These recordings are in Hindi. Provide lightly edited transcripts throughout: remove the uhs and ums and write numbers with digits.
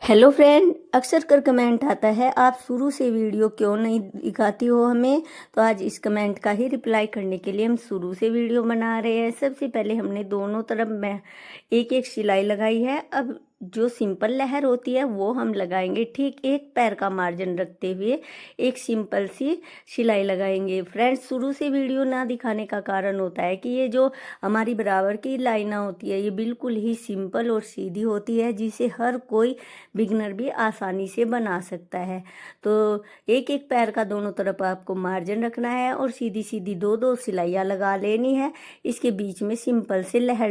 हेलो फ्रेंड, अक्सर कर कमेंट आता है आप शुरू से वीडियो क्यों नहीं दिखाती हो हमें। तो आज इस कमेंट का ही रिप्लाई करने के लिए हम शुरू से वीडियो बना रहे हैं। सबसे पहले हमने दोनों तरफ में एक एक सिलाई लगाई है। अब जो सिंपल लहर होती है वो हम लगाएंगे, ठीक एक पैर का मार्जिन रखते हुए एक सिंपल सी सिलाई लगाएंगे। फ्रेंड्स, शुरू से वीडियो ना दिखाने का कारण होता है कि ये जो हमारी बराबर की लाइनें होती है ये बिल्कुल ही सिंपल और सीधी होती है, जिसे हर कोई बिगनर भी आसानी से बना सकता है। तो एक एक पैर का दोनों तरफ आपको मार्जिन रखना है और सीधी सीधी दो दो सिलाइयाँ लगा लेनी है। इसके बीच में सिंपल से लहर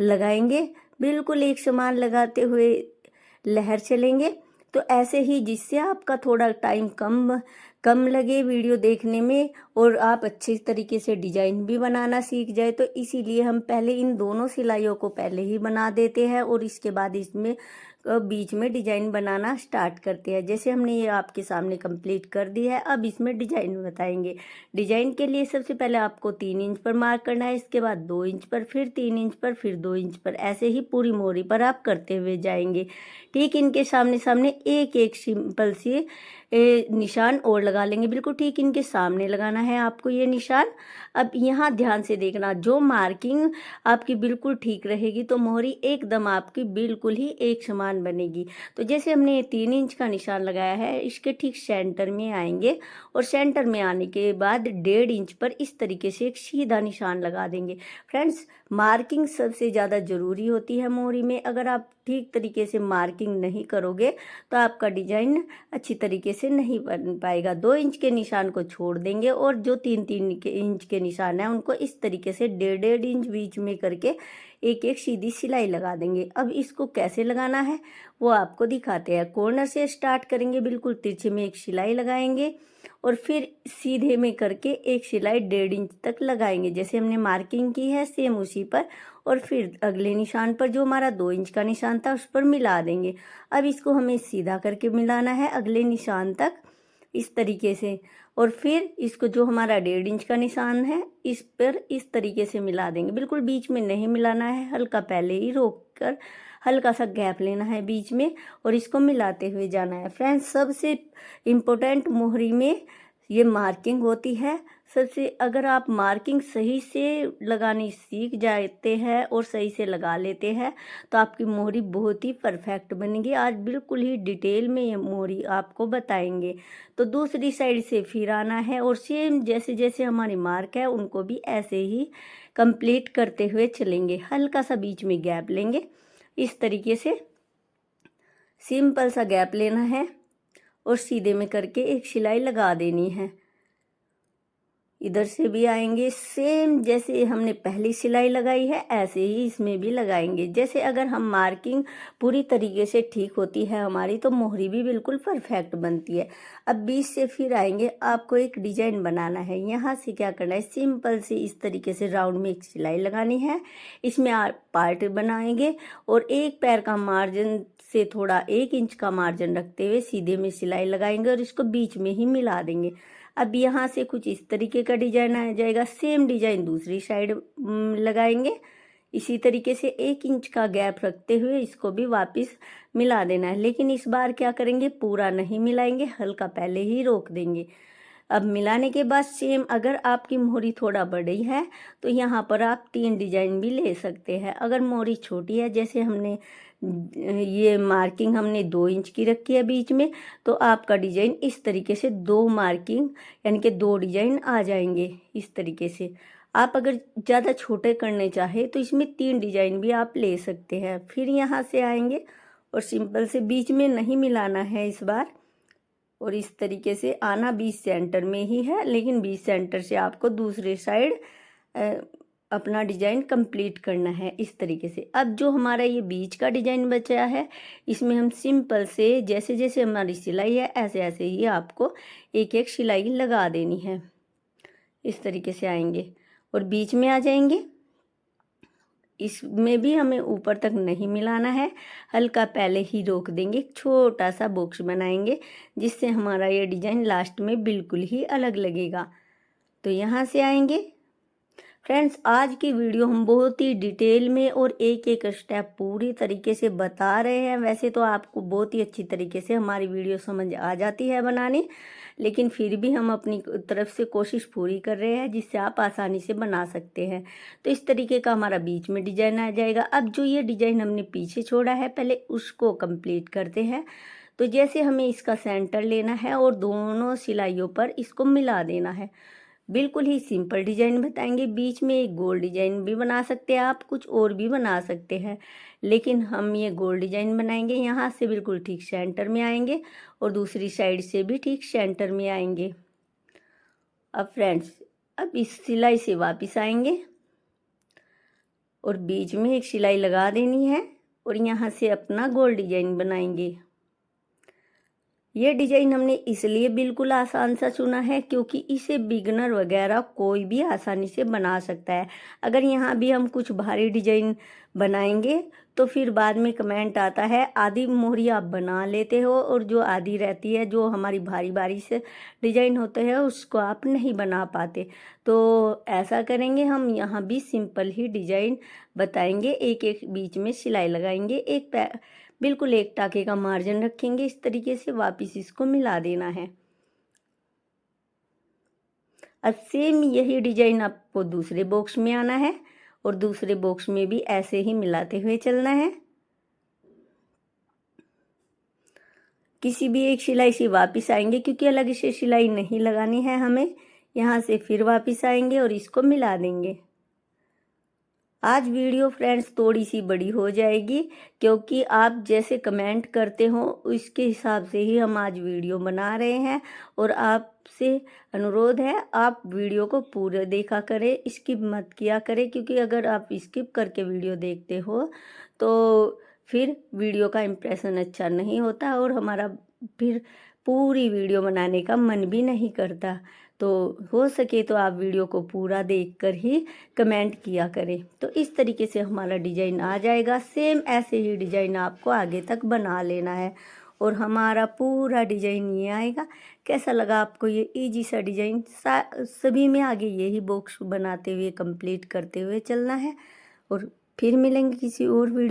लगाएंगे बिल्कुल एक समान लगाते हुए लहर चलेंगे। तो ऐसे ही, जिससे आपका थोड़ा टाइम कम लगे वीडियो देखने में और आप अच्छे तरीके से डिजाइन भी बनाना सीख जाए। तो इसीलिए हम पहले इन दोनों सिलाइयों को पहले ही बना देते हैं और इसके बाद इसमें बीच में डिजाइन बनाना स्टार्ट करते हैं। जैसे हमने ये आपके सामने कंप्लीट कर दी है, अब इसमें डिजाइन बताएंगे। डिजाइन के लिए सबसे पहले आपको 3 इंच पर मार्क करना है, इसके बाद 2 इंच पर, फिर 3 इंच पर, फिर 2 इंच पर, ऐसे ही पूरी मोहरी पर आप करते हुए जाएंगे। ठीक इनके सामने सामने एक एक सिंपल सी निशान और लगा लेंगे। बिल्कुल ठीक इनके सामने लगाना है आपको ये निशान। अब यहाँ ध्यान से देखना, जो मार्किंग आपकी बिल्कुल ठीक रहेगी तो मोहरी एकदम आपकी बिल्कुल ही एक समान बनेगी। तो जैसे हमने ये 3 इंच का निशान लगाया है, इसके ठीक सेंटर में आएंगे और सेंटर में आने के बाद 1.5 इंच पर इस तरीके से एक सीधा निशान लगा देंगे। फ्रेंड्स, मार्किंग सबसे ज़्यादा ज़रूरी होती है मोहरी में। अगर आप ठीक तरीके से मार्किंग नहीं करोगे तो आपका डिजाइन अच्छी तरीके से नहीं बन पाएगा। 2 इंच के निशान को छोड़ देंगे और जो 3-3 इंच के निशान है उनको इस तरीके से 1.5 इंच बीच में करके एक एक सीधी सिलाई लगा देंगे। अब इसको कैसे लगाना है वो आपको दिखाते हैं। कॉर्नर से स्टार्ट करेंगे, बिल्कुल तिरछे में एक सिलाई लगाएंगे और फिर सीधे में करके एक सिलाई 1.5 इंच तक लगाएंगे, जैसे हमने मार्किंग की है सेम उसी पर। और फिर अगले निशान पर जो हमारा 2 इंच का निशान था उस पर मिला देंगे। अब इसको हमें सीधा करके मिलाना है अगले निशान तक इस तरीके से, और फिर इसको जो हमारा 1.5 इंच का निशान है इस पर इस तरीके से मिला देंगे। बिल्कुल बीच में नहीं मिलाना है, हल्का पहले ही रोक कर हल्का सा गैप लेना है बीच में और इसको मिलाते हुए जाना है। फ्रेंड्स, सबसे इम्पोर्टेंट मोहरी में ये मार्किंग होती है। सबसे अगर आप मार्किंग सही से लगानी सीख जाते हैं और सही से लगा लेते हैं तो आपकी मोहरी बहुत ही परफेक्ट बनेगी। आज बिल्कुल ही डिटेल में ये मोहरी आपको बताएंगे। तो दूसरी साइड से फिर आना है और सेम जैसे जैसे हमारी मार्क है उनको भी ऐसे ही कंप्लीट करते हुए चलेंगे। हल्का सा बीच में गैप लेंगे, इस तरीके से सिंपल सा गैप लेना है और सीधे में करके एक सिलाई लगा देनी है। इधर से भी आएंगे, सेम जैसे हमने पहली सिलाई लगाई है ऐसे ही इसमें भी लगाएंगे। जैसे अगर हम मार्किंग पूरी तरीके से ठीक होती है हमारी तो मोहरी भी बिल्कुल परफेक्ट बनती है। अब बीच से फिर आएंगे, आपको एक डिजाइन बनाना है। यहाँ से क्या करना है, सिंपल से इस तरीके से राउंड में एक सिलाई लगानी है। इसमें आप पार्ट बनाएंगे और एक पैर का मार्जिन से थोड़ा 1 इंच का मार्जिन रखते हुए सीधे में सिलाई लगाएंगे और इसको बीच में ही मिला देंगे। अब यहाँ से कुछ इस तरीके का डिजाइन आ जाएगा। सेम डिजाइन दूसरी साइड लगाएंगे। इसी तरीके से 1 इंच का गैप रखते हुए इसको भी वापस मिला देना है, लेकिन इस बार क्या करेंगे, पूरा नहीं मिलाएंगे, हल्का पहले ही रोक देंगे। अब मिलाने के बाद सेम, अगर आपकी मोहरी थोड़ा बड़ी है तो यहाँ पर आप 3 डिजाइन भी ले सकते हैं। अगर मोहरी छोटी है, जैसे हमने ये मार्किंग हमने 2 इंच की रखी है बीच में, तो आपका डिजाइन इस तरीके से 2 मार्किंग यानी कि 2 डिजाइन आ जाएंगे इस तरीके से। आप अगर ज़्यादा छोटे करने चाहे तो इसमें 3 डिजाइन भी आप ले सकते हैं। फिर यहाँ से आएंगे और सिंपल से बीच में नहीं मिलाना है इस बार, और इस तरीके से आना बीच सेंटर में ही है, लेकिन बीच सेंटर से आपको दूसरे साइड अपना डिजाइन कंप्लीट करना है इस तरीके से। अब जो हमारा ये बीच का डिजाइन बचा है इसमें हम सिंपल से जैसे जैसे हमारी सिलाई है ऐसे ऐसे ही आपको एक एक सिलाई लगा देनी है। इस तरीके से आएंगे और बीच में आ जाएंगे। इसमें भी हमें ऊपर तक नहीं मिलाना है, हल्का पहले ही रोक देंगे। छोटा सा बॉक्स बनाएंगे जिससे हमारा ये डिजाइन लास्ट में बिल्कुल ही अलग लगेगा। तो यहाँ से आएंगे। फ्रेंड्स, आज की वीडियो हम बहुत ही डिटेल में और एक एक स्टेप पूरी तरीके से बता रहे हैं। वैसे तो आपको बहुत ही अच्छी तरीके से हमारी वीडियो समझ आ जाती है बनाने, लेकिन फिर भी हम अपनी तरफ से कोशिश पूरी कर रहे हैं जिससे आप आसानी से बना सकते हैं। तो इस तरीके का हमारा बीच में डिजाइन आ जाएगा। अब जो ये डिजाइन हमने पीछे छोड़ा है, पहले उसको कंप्लीट करते हैं। तो जैसे हमें इसका सेंटर लेना है और दोनों सिलाइयों पर इसको मिला देना है। बिल्कुल ही सिंपल डिजाइन बताएंगे। बीच में एक गोल डिजाइन भी बना सकते हैं, आप कुछ और भी बना सकते हैं, लेकिन हम ये गोल डिजाइन बनाएंगे। यहाँ से बिल्कुल ठीक सेंटर में आएंगे और दूसरी साइड से भी ठीक सेंटर में आएंगे। अब फ्रेंड्स, अब इस सिलाई से वापस आएंगे और बीच में एक सिलाई लगा देनी है और यहाँ से अपना गोल डिजाइन बनाएंगे। ये डिजाइन हमने इसलिए बिल्कुल आसान सा चुना है क्योंकि इसे बिगनर वगैरह कोई भी आसानी से बना सकता है। अगर यहाँ भी हम कुछ भारी डिजाइन बनाएंगे तो फिर बाद में कमेंट आता है आधी मोहरी आप बना लेते हो और जो आधी रहती है, जो हमारी भारी भारी से डिजाइन होते हैं, उसको आप नहीं बना पाते। तो ऐसा करेंगे, हम यहाँ भी सिंपल ही डिजाइन बताएंगे। एक एक बीच में सिलाई लगाएंगे, बिल्कुल एक टाके का मार्जिन रखेंगे। इस तरीके से वापस इसको मिला देना है। अब सेम यही डिजाइन आपको दूसरे बॉक्स में आना है और दूसरे बॉक्स में भी ऐसे ही मिलाते हुए चलना है। किसी भी एक सिलाई से वापस आएंगे क्योंकि अलग से सिलाई नहीं लगानी है हमें। यहाँ से फिर वापस आएंगे और इसको मिला देंगे। आज वीडियो फ्रेंड्स थोड़ी सी बड़ी हो जाएगी क्योंकि आप जैसे कमेंट करते हो उसके हिसाब से ही हम आज वीडियो बना रहे हैं। और आपसे अनुरोध है, आप वीडियो को पूरा देखा करें, स्किप मत किया करें, क्योंकि अगर आप स्किप करके वीडियो देखते हो तो फिर वीडियो का इम्प्रेशन अच्छा नहीं होता और हमारा फिर पूरी वीडियो बनाने का मन भी नहीं करता। तो हो सके तो आप वीडियो को पूरा देखकर ही कमेंट किया करें। तो इस तरीके से हमारा डिजाइन आ जाएगा। सेम ऐसे ही डिजाइन आपको आगे तक बना लेना है और हमारा पूरा डिजाइन ये आएगा। कैसा लगा आपको ये इजी सा डिजाइन? सभी में आगे यही बॉक्स बनाते हुए कंप्लीट करते हुए चलना है और फिर मिलेंगे किसी और वीडियो।